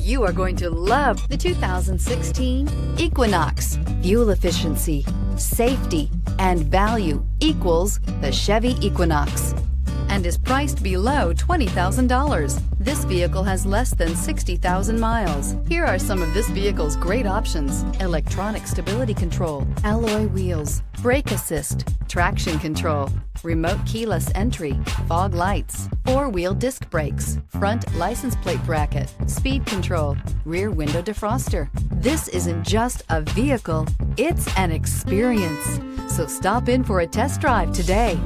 You are going to love the 2016 Equinox. Fuel efficiency, safety, and value equals the Chevy Equinox and is priced below $20,000. This vehicle has less than 60,000 miles. Here are some of this vehicle's great options: electronic stability control, alloy wheels, brake assist, traction control, remote keyless entry, fog lights, four-wheel disc brakes, front license plate bracket, speed control, rear window defroster. This isn't just a vehicle, it's an experience. So stop in for a test drive today.